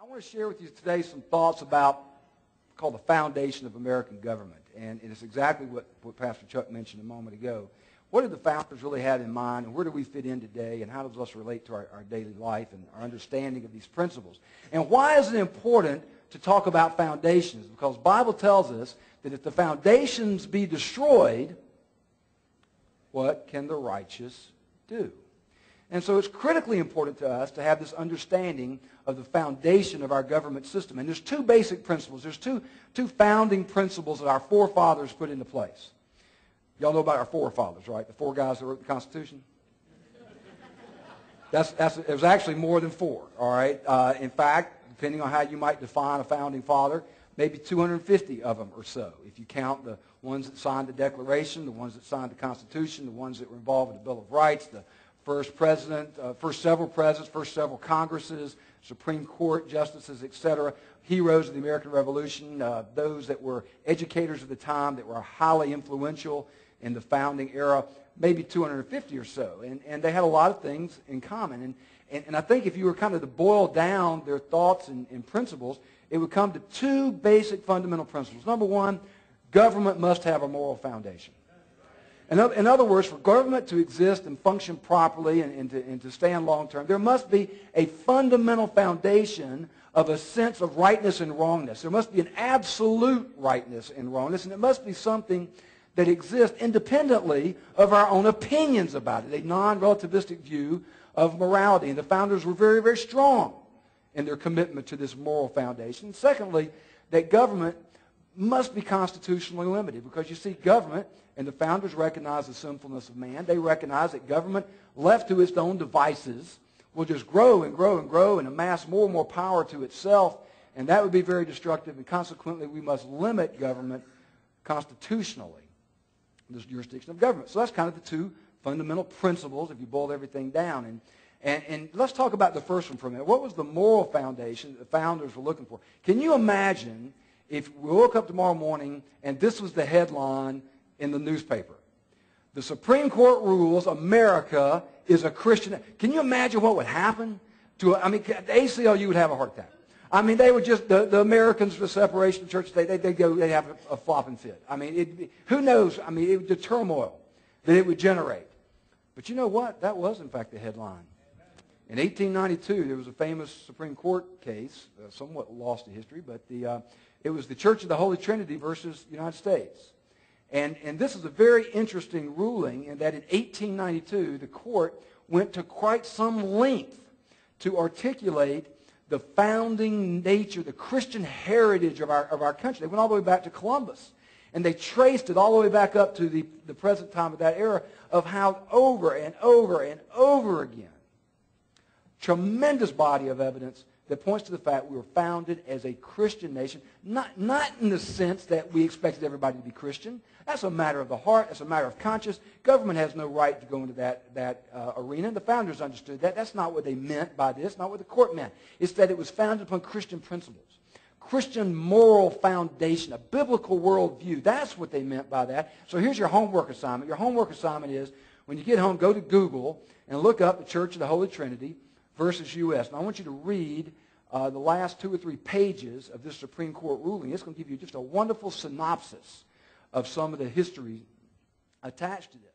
I want to share with you today some thoughts about called the foundation of American government. And it's exactly what Pastor Chuck mentioned a moment ago. What did the founders really have in mind, and where do we fit in today, and how does this relate to our daily life and our understanding of these principles? And why is it important to talk about foundations? Because the Bible tells us that if the foundations be destroyed, what can the righteous do? And so it's critically important to us to have this understanding of the foundation of our government system. And there's two basic principles. There's two founding principles that our forefathers put into place. Y'all know about our forefathers, right? The four guys that wrote the Constitution? It was actually more than four, all right? In fact, depending on how you might define a founding father, maybe 250 of them or so. If you count the ones that signed the Declaration, the ones that signed the Constitution, the ones that were involved with the Bill of Rights, the first president, first several presidents, first several Congresses, Supreme Court justices, etc., heroes of the American Revolution, those that were educators at the time that were highly influential in the founding era, maybe 250 or so. And they had a lot of things in common. And I think if you were kind of to boil down their thoughts and principles, it would come to two basic fundamental principles. Number one, government must have a moral foundation. In other words, for government to exist and function properly and to stand long term, there must be a fundamental foundation of a sense of rightness and wrongness. There must be an absolute rightness and wrongness, and it must be something that exists independently of our own opinions about it, a non-relativistic view of morality. And the founders were very, very strong in their commitment to this moral foundation. And secondly, that government must be constitutionally limited, because you see, government, and the founders recognize the sinfulness of man. They recognize that government, left to its own devices, will just grow and grow and grow and amass more and more power to itself, and that would be very destructive, and consequently we must limit government constitutionally, this jurisdiction of government. So that's kind of the two fundamental principles if you boil everything down. And let's talk about the first one for a minute. What was the moral foundation that the founders were looking for? Can you imagine if we woke up tomorrow morning and this was the headline in the newspaper? The Supreme Court rules America is a Christian. Can you imagine what would happen? The ACLU would have a heart attack. I mean, they would just, the Americans, the separation of church, they'd have a flopping fit. I mean, who knows? I mean, the turmoil that it would generate. But you know what? That was, in fact, the headline. In 1892, there was a famous Supreme Court case, somewhat lost to history, but it was the Church of the Holy Trinity versus the United States. And this is a very interesting ruling in that in 1892, the court went to quite some length to articulate the founding nature, the Christian heritage of our country. They went all the way back to Columbus. And they traced it all the way back up to the present time of that era of how over and over and over again, tremendous body of evidence that points to the fact we were founded as a Christian nation, not in the sense that we expected everybody to be Christian. That's a matter of the heart. That's a matter of conscience. Government has no right to go into that arena. The founders understood that. That's not what they meant by this, not what the court meant. It's that it was founded upon Christian principles, Christian moral foundation, a biblical worldview. That's what they meant by that. So here's your homework assignment. Your homework assignment is, when you get home, go to Google and look up the Church of the Holy Trinity versus U.S. And I want you to read the last 2 or 3 pages of this Supreme Court ruling. It's going to give you just a wonderful synopsis of some of the history attached to this.